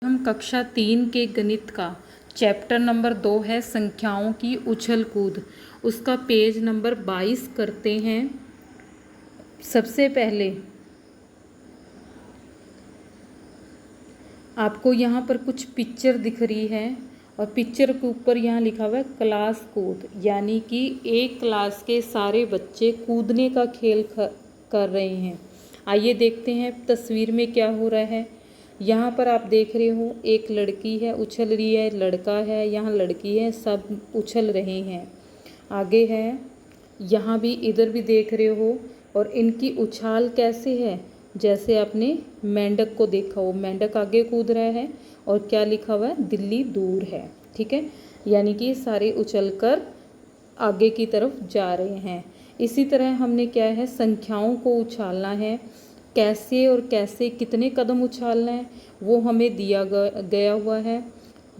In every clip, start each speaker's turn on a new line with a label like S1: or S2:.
S1: हम कक्षा 3 के गणित का चैप्टर नंबर 2 है संख्याओं की उछल कूद, उसका पेज नंबर 22 करते हैं। सबसे पहले आपको यहाँ पर कुछ पिक्चर दिख रही है और पिक्चर के ऊपर यहाँ लिखा हुआ है क्लास कूद, यानी कि एक क्लास के सारे बच्चे कूदने का खेल कर रहे हैं। आइए देखते हैं तस्वीर में क्या हो रहा है। यहाँ पर आप देख रहे हो एक लड़की है उछल रही है, लड़का है, यहाँ लड़की है, सब उछल रहे हैं। आगे है, यहाँ भी इधर भी देख रहे हो, और इनकी उछाल कैसे है, जैसे आपने मेंढक को देखा हो, मेंढक आगे कूद रहा है और क्या लिखा हुआ है, दिल्ली दूर है। ठीक है, यानी कि सारे उछलकर आगे की तरफ जा रहे हैं। इसी तरह हमने क्या है, संख्याओं को उछालना है। कैसे और कैसे कितने कदम उछालना है वो हमें दिया गया हुआ है।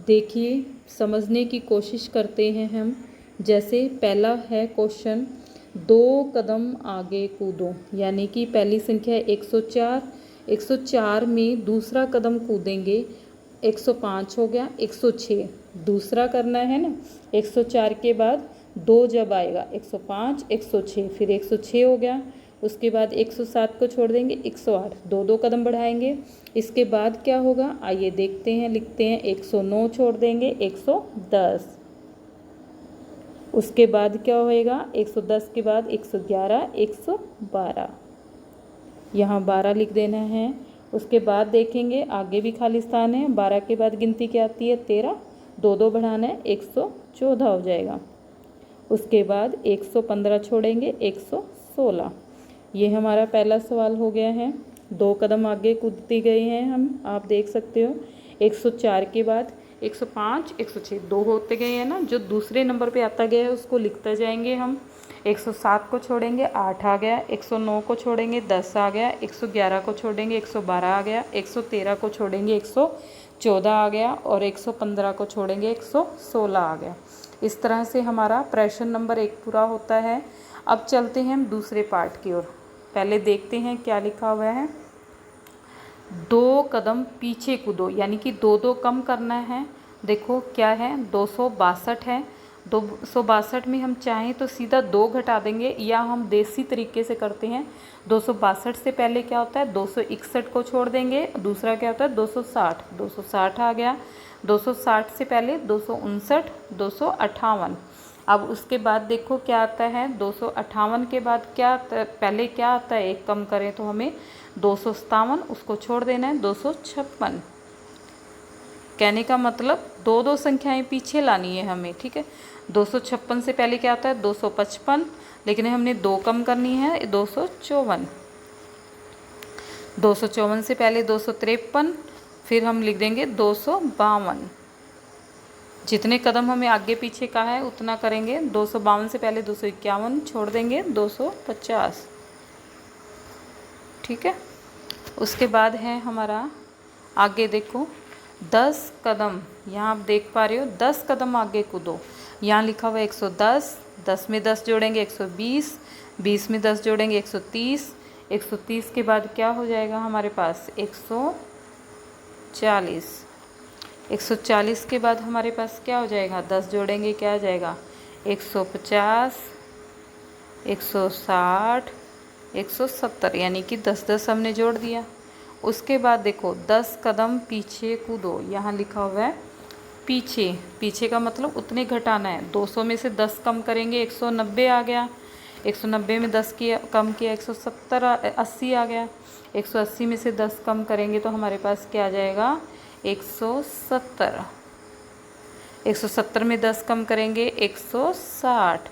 S1: देखिए, समझने की कोशिश करते हैं हम। जैसे पहला है क्वेश्चन, 2 कदम आगे कूदो, यानी कि पहली संख्या है 104। 104 में दूसरा कदम कूदेंगे, 105 हो गया। 106 दूसरा करना है ना, 104 के बाद 2 जब आएगा, 105 106, फिर 106 हो गया। उसके बाद 107 को छोड़ देंगे, 108, 2 कदम बढ़ाएंगे। इसके बाद क्या होगा, आइए देखते हैं, लिखते हैं। 109 छोड़ देंगे, 110। उसके बाद क्या होएगा, 110 के बाद 111, 112, यहाँ 12 लिख देना है। उसके बाद देखेंगे आगे भी खाली स्थान है। 12 के बाद गिनती क्या आती है, 13, 2 बढ़ाना है, 114 हो जाएगा। उसके बाद 115 छोड़ेंगे, 116। ये हमारा पहला सवाल हो गया है। 2 कदम आगे कूदते गए हैं हम, आप देख सकते हो। 104 के बाद 105 106, 2 होते गए हैं ना, जो दूसरे नंबर पे आता गया है उसको लिखते जाएंगे हम। 107 को छोड़ेंगे, 8 आ गया। 109 को छोड़ेंगे, 10 आ गया। 111 को छोड़ेंगे, 112 आ गया। 113 को छोड़ेंगे, 114 आ गया। और 115 को छोड़ेंगे, 116 आ गया। इस तरह से हमारा प्रश्न नंबर 1 पूरा होता है। अब चलते हैं हम दूसरे पार्ट की ओर। पहले देखते हैं क्या लिखा हुआ है। 2 कदम पीछे कूदो, यानी कि 2 कम करना है। देखो क्या है, 262 है। 262 में हम चाहें तो सीधा 2 घटा देंगे, या हम देसी तरीके से करते हैं। 262 से पहले क्या होता है, 261 को छोड़ देंगे। दूसरा क्या होता है, 260, 260 आ गया। 260 से पहले 259, 258। अब उसके बाद देखो क्या आता है, 258 के बाद क्या पहले क्या आता है, 1 कम करें तो हमें 257, उसको छोड़ देना है, 256। कहने का मतलब 2 संख्याएं पीछे लानी है हमें। ठीक है, 256 से पहले क्या आता है, 255, लेकिन हमने 2 कम करनी है, 254। 254 से पहले 253, फिर हम लिख देंगे 252। जितने कदम हमें आगे पीछे का है उतना करेंगे। 252 से पहले 251 छोड़ देंगे, 250। ठीक है, उसके बाद है हमारा आगे देखो 10 कदम, यहाँ आप देख पा रहे हो 10 कदम आगे कूदो। यहाँ लिखा हुआ है 110, 10 में 10 जोड़ेंगे 120, 20 में 10 जोड़ेंगे 130, 130 के बाद क्या हो जाएगा हमारे पास, 140। 140 के बाद हमारे पास क्या हो जाएगा, 10 जोड़ेंगे क्या आ जाएगा, 150, 160, 170, यानी कि 10-10 हमने जोड़ दिया। उसके बाद देखो 10 कदम पीछे कूदो, यहाँ लिखा हुआ है पीछे। पीछे का मतलब उतने घटाना है। 200 में से 10 कम करेंगे, 190 आ गया। 190 में 10 किया कम किया, 180 आ गया। 180 में से 10 कम करेंगे तो हमारे पास क्या आ जाएगा, 170। 170 में 10 कम करेंगे, 160।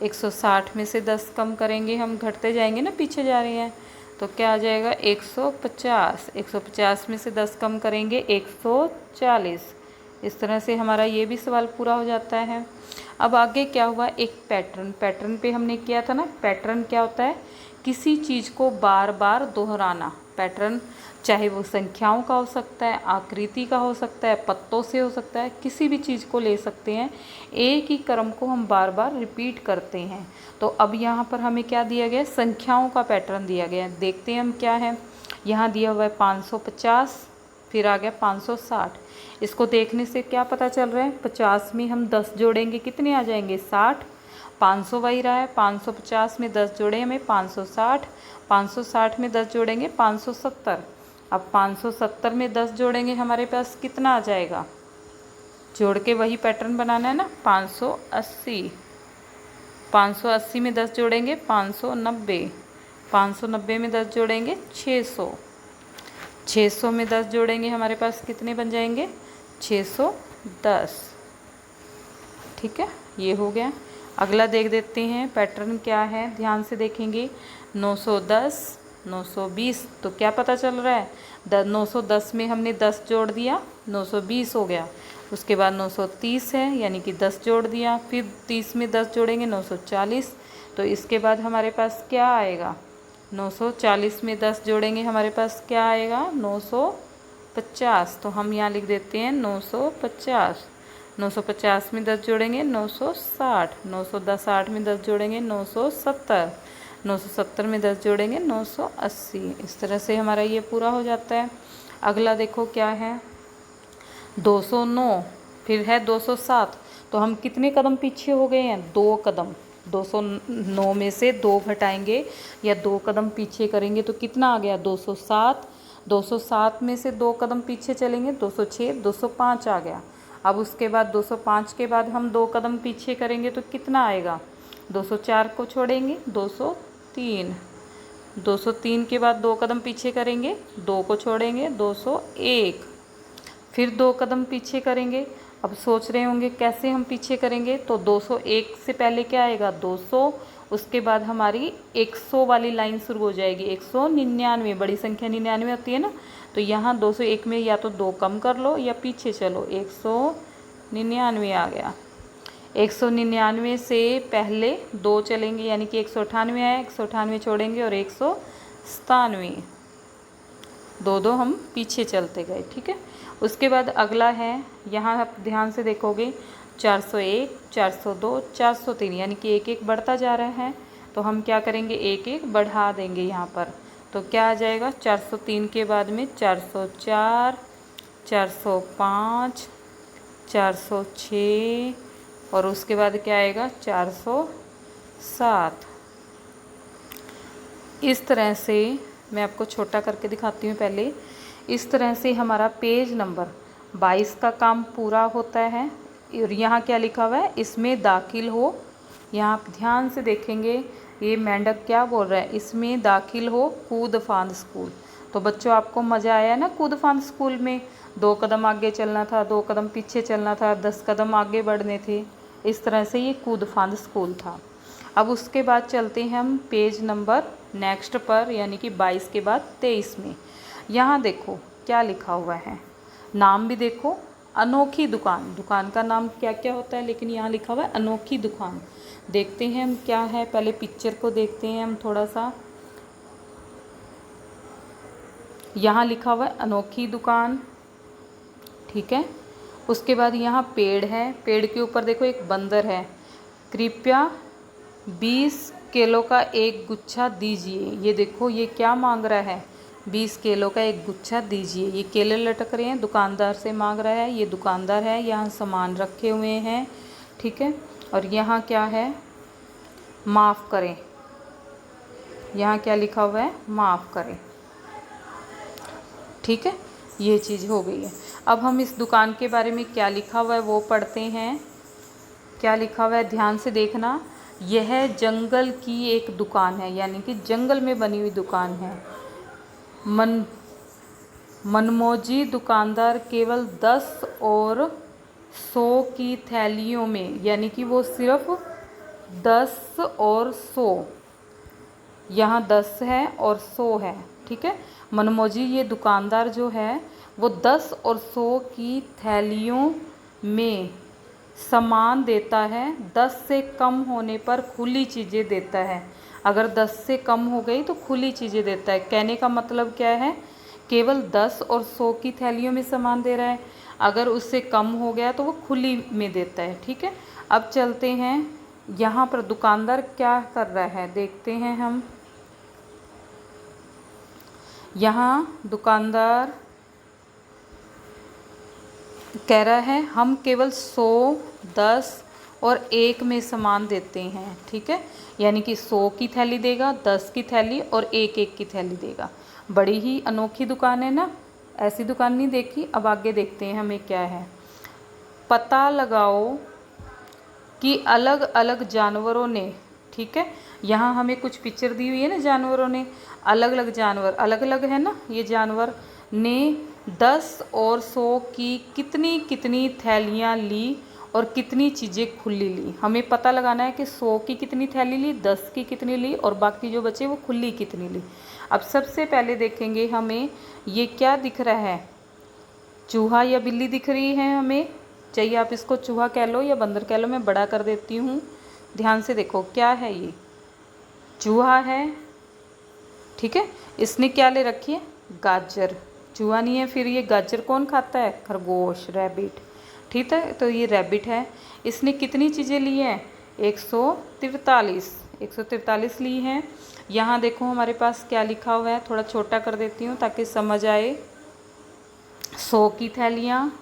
S1: 160 में से 10 कम करेंगे, हम घटते जाएंगे ना, पीछे जा रहे हैं, तो क्या आ जाएगा, 150। 150 में से 10 कम करेंगे, 140। इस तरह से हमारा ये भी सवाल पूरा हो जाता है। अब आगे क्या हुआ, एक पैटर्न पे हमने किया था ना। पैटर्न क्या होता है, किसी चीज़ को बार बार दोहराना। पैटर्न चाहे वो संख्याओं का हो सकता है, आकृति का हो सकता है, पत्तों से हो सकता है, किसी भी चीज़ को ले सकते हैं। एक ही क्रम को हम बार बार रिपीट करते हैं। तो अब यहाँ पर हमें क्या दिया गया है, संख्याओं का पैटर्न दिया गया है। देखते हैं हम क्या है। यहाँ दिया हुआ है 550, फिर आ गया 560। इसको देखने से क्या पता चल रहा है, 50 में हम 10 जोड़ेंगे कितने आ जाएंगे 60। 500 वही रहा है, 550 में 10 जोड़े हमें 560, 560 में 10 जोड़ेंगे 570। अब 570 में 10 जोड़ेंगे हमारे पास कितना आ जाएगा, जोड़ के वही पैटर्न बनाना है ना, 580। 580 में 10 जोड़ेंगे 590, 590 में 10 जोड़ेंगे 600, 600 में 10 जोड़ेंगे हमारे पास कितने बन जाएंगे 610। ठीक है, ये हो गया। अगला देख देते हैं पैटर्न क्या है, ध्यान से देखेंगे। 910, 920, तो क्या पता चल रहा है, 910 में हमने 10 जोड़ दिया 920 हो गया। उसके बाद 930 है यानी कि 10 जोड़ दिया, फिर 30 में 10 जोड़ेंगे 940। तो इसके बाद हमारे पास क्या आएगा, 940 में 10 जोड़ेंगे हमारे पास क्या आएगा 950। तो हम यहाँ लिख देते हैं 950। 950 में 10 जोड़ेंगे 960, 960 में 10 जोड़ेंगे 970, 970 में 10 जोड़ेंगे 980। इस तरह से हमारा ये पूरा हो जाता है। अगला देखो क्या है, 209, फिर है 207। तो हम कितने कदम पीछे हो गए हैं, 2 कदम। 209 में से 2 घटाएंगे या 2 कदम पीछे करेंगे तो कितना आ गया 207। 207 में से 2 कदम पीछे चलेंगे 206, 205 आ गया। अब उसके बाद 205 के बाद हम 2 कदम पीछे करेंगे तो कितना आएगा, 204 को छोड़ेंगे 203, 203 के बाद 2 कदम पीछे करेंगे 2 को छोड़ेंगे 201, फिर 2 कदम पीछे करेंगे। अब सोच रहे होंगे कैसे हम पीछे करेंगे, तो 201 से पहले क्या आएगा 200, उसके बाद हमारी 100 वाली लाइन शुरू हो जाएगी। 199, बड़ी संख्या 99 होती है ना, तो यहाँ 201 में या तो 2 कम कर लो या पीछे चलो, 199 आ गया। 199 से पहले 2 चलेंगे यानी कि 198 आया, 198 छोड़ेंगे और 197, 2 हम पीछे चलते गए। ठीक है, उसके बाद अगला है, यहाँ आप ध्यान से देखोगे 401, 402, 403 यानी कि 1-1 बढ़ता जा रहा है। तो हम क्या करेंगे 1-1 बढ़ा देंगे यहाँ पर, तो क्या आ जाएगा 403 के बाद में 404, 405, 406 और उसके बाद क्या आएगा 407। इस तरह से मैं आपको छोटा करके दिखाती हूँ पहले। इस तरह से हमारा पेज नंबर 22 का काम पूरा होता है। और यहाँ क्या लिखा हुआ है, इसमें दाखिल हो। यहाँ आप ध्यान से देखेंगे ये मेंढक क्या बोल रहा है, इसमें दाखिल हो कूद फांद स्कूल। तो बच्चों आपको मज़ा आया ना कूद फांद स्कूल में, 2 कदम आगे चलना था, 2 कदम पीछे चलना था, 10 कदम आगे बढ़ने थे। इस तरह से ये कूद फांद स्कूल था। अब उसके बाद चलते हैं हम पेज नंबर नेक्स्ट पर, यानी कि 22 के बाद 23 में। यहाँ देखो क्या लिखा हुआ है, नाम भी देखो, अनोखी दुकान। दुकान का नाम क्या क्या होता है, लेकिन यहाँ लिखा हुआ है अनोखी दुकान। देखते हैं हम क्या है, पहले पिक्चर को देखते हैं हम थोड़ा सा। यहाँ लिखा हुआ है अनोखी दुकान, ठीक है। उसके बाद यहाँ पेड़ है, पेड़ के ऊपर देखो एक बंदर है। कृपया 20 किलो का एक गुच्छा दीजिए। ये देखो ये क्या मांग रहा है, 20 किलो का एक गुच्छा दीजिए। ये केले लटक रहे हैं, दुकानदार से मांग रहा है। ये दुकानदार है, यहाँ सामान रखे हुए हैं, ठीक है। और यहाँ क्या है, माफ़ करें। यहाँ क्या लिखा हुआ है, माफ़ करें, ठीक है। ये चीज़ हो गई है। अब हम इस दुकान के बारे में क्या लिखा हुआ है वो पढ़ते हैं। क्या लिखा हुआ है ध्यान से देखना। यह जंगल की एक दुकान है, यानी कि जंगल में बनी हुई दुकान है। मनमौजी दुकानदार केवल 10 और 100 की थैलियों में, यानी कि वो सिर्फ 10 और 100, यहाँ 10 है और 100 है, ठीक है। मनमौजी ये दुकानदार जो है वो 10 और 100 की थैलियों में सामान देता है। 10 से कम होने पर खुली चीज़ें देता है। अगर 10 से कम हो गई तो खुली चीज़ें देता है। कहने का मतलब क्या है, केवल 10 और 100 की थैलियों में सामान दे रहा है, अगर उससे कम हो गया तो वो खुली में देता है, ठीक है। अब चलते हैं, यहाँ पर दुकानदार क्या कर रहा है देखते हैं हम। यहाँ दुकानदार कह रहा है हम केवल 100, 10 और 1 में सामान देते हैं, ठीक है। यानी कि 100 की थैली देगा, 10 की थैली और 1 की थैली देगा। बड़ी ही अनोखी दुकान है ना, ऐसी दुकान नहीं देखी। अब आगे देखते हैं हमें क्या है। पता लगाओ कि अलग अलग जानवरों ने, ठीक है, यहाँ हमें कुछ पिक्चर दी हुई है ना जानवरों ने, अलग अलग जानवर, अलग अलग है ना ये जानवर, ने 10 और 100 की कितनी कितनी थैलियाँ ली और कितनी चीज़ें खुली ली। हमें पता लगाना है कि 100 की कितनी थैली ली, 10 की कितनी ली और बाकी जो बचे वो खुली कितनी ली। अब सबसे पहले देखेंगे हमें ये क्या दिख रहा है, चूहा या बिल्ली दिख रही है हमें। चाहिए आप इसको चूहा कह लो या बंदर कह लो, मैं बड़ा कर देती हूँ। ध्यान से देखो क्या है, ये चूहा है, ठीक है। इसने क्या ले रखी है, गाजर। चूहा नहीं है, फिर ये गाजर कौन खाता है, खरगोश, रैबिट, ठीक है। तो ये रैबिट है। इसने कितनी चीज़ें ली हैं, 143 ली हैं। यहाँ देखो हमारे पास क्या लिखा हुआ है, थोड़ा छोटा कर देती हूँ ताकि समझ आए। 100 की थैलियाँ,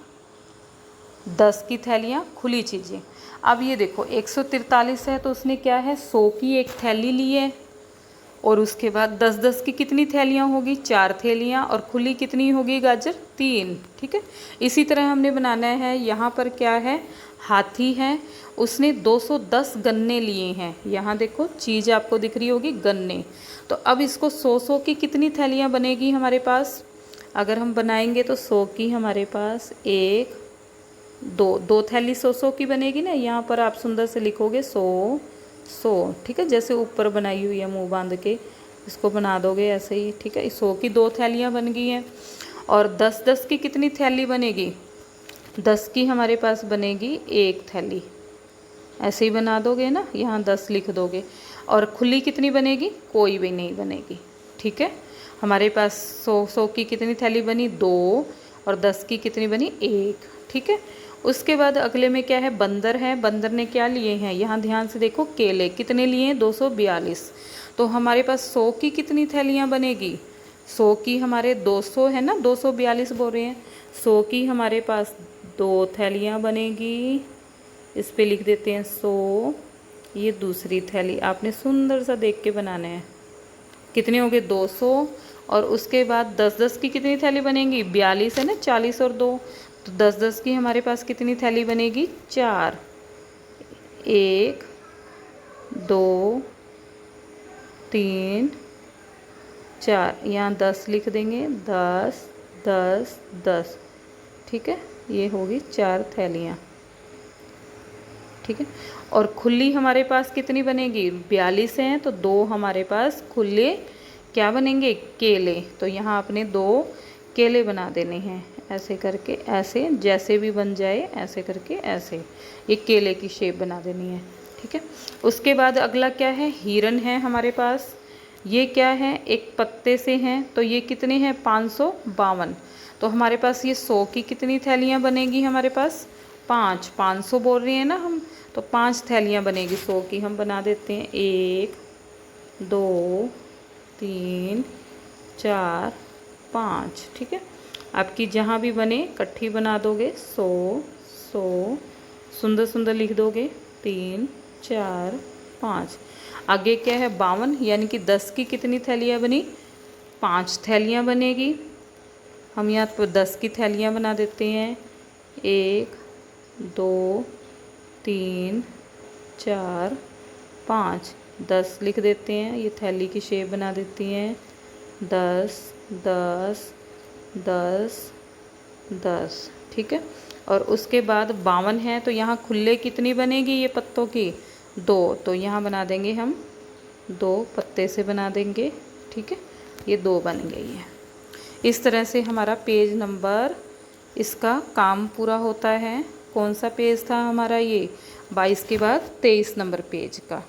S1: 10 की थैलियाँ, खुली चीज़ें। अब ये देखो 143 है तो उसने क्या है, 100 की एक थैली ली है और उसके बाद 10-10 की कितनी थैलियाँ होगी, 4 थैलियाँ, और खुली कितनी होगी गाजर, 3, ठीक है। इसी तरह हमने बनाना है। यहाँ पर क्या है, हाथी है, उसने 210 गन्ने लिए हैं। यहाँ देखो चीज़ आपको दिख रही होगी, गन्ने। तो अब इसको 100 की कितनी थैलियाँ बनेगी हमारे पास, अगर हम बनाएंगे तो 100 की हमारे पास 1, 2 थैली 100 की बनेगी ना। यहाँ पर आप सुंदर से लिखोगे 100, ठीक है। जैसे ऊपर बनाई हुई है मुंह बांध के, इसको बना दोगे ऐसे ही, ठीक है। 100 की 2 थैलियाँ बन गई हैं। और 10-10 की कितनी थैली बनेगी, 10 की हमारे पास बनेगी 1 थैली, ऐसे ही बना दोगे ना, यहाँ 10 लिख दोगे। और खुली कितनी बनेगी, कोई भी नहीं बनेगी, ठीक है। हमारे पास 100 की कितनी थैली बनी, 2, और 10 की कितनी बनी, 1, ठीक है। उसके बाद अगले में क्या है, बंदर है। बंदर ने क्या लिए हैं, यहाँ ध्यान से देखो, केले कितने लिए हैं, 242। तो हमारे पास 100 की कितनी थैलियाँ बनेगी, 100 की हमारे 200 है ना, 242 बोल रहे हैं। 100 की हमारे पास 2 थैलियाँ बनेगी, इस पे लिख देते हैं 100। ये दूसरी थैली आपने सुंदर सा देख के बनाना है। कितने हो गए, 200। और उसके बाद 10-10 की कितनी थैली बनेगी, 42 है ना, 40 और 2, तो 10-10 की हमारे पास कितनी थैली बनेगी, 4, 1, 2, 3, 4। यहाँ 10 लिख देंगे, 10, 10, 10, ठीक है। ये होगी 4 थैलियाँ, ठीक है। और खुली हमारे पास कितनी बनेगी, 42 हैं तो 2 हमारे पास खुले क्या बनेंगे, केले। तो यहाँ आपने 2 केले बना देने हैं, ऐसे करके, ऐसे जैसे भी बन जाए, ऐसे करके, ऐसे ये केले की शेप बना देनी है, ठीक है। उसके बाद अगला क्या है, हिरन है हमारे पास। ये क्या है, एक पत्ते से हैं, तो ये कितने हैं, 552। तो हमारे पास ये 100 की कितनी थैलियाँ बनेगी हमारे पास, 5, 500 बोल रहे हैं ना हम, तो 5 थैलियाँ बनेगी 100 की। हम बना देते हैं 1, 2, 3, 4, 5, ठीक है। आपकी जहाँ भी बने इकट्ठी बना दोगे, 100, 100 सुंदर सुंदर लिख दोगे, 3, 4, 5। आगे क्या है, 52, यानी कि 10 की कितनी थैलियाँ बनी, 5 थैलियाँ बनेगी। हम यहाँ पर 10 की थैलियाँ बना देते हैं, 1, 2, 3, 4, 5, 10 लिख देते हैं। ये थैली की शेप बना देती हैं, 10, 10, 10, 10, ठीक है। और उसके बाद 52 है, तो यहाँ खुले कितनी बनेगी ये पत्तों की, 2, तो यहाँ बना देंगे हम 2 पत्ते से बना देंगे, ठीक है। ये 2 बन गई है। इस तरह से हमारा पेज नंबर, इसका काम पूरा होता है। कौन सा पेज था हमारा ये, 22 के बाद 23 नंबर पेज का।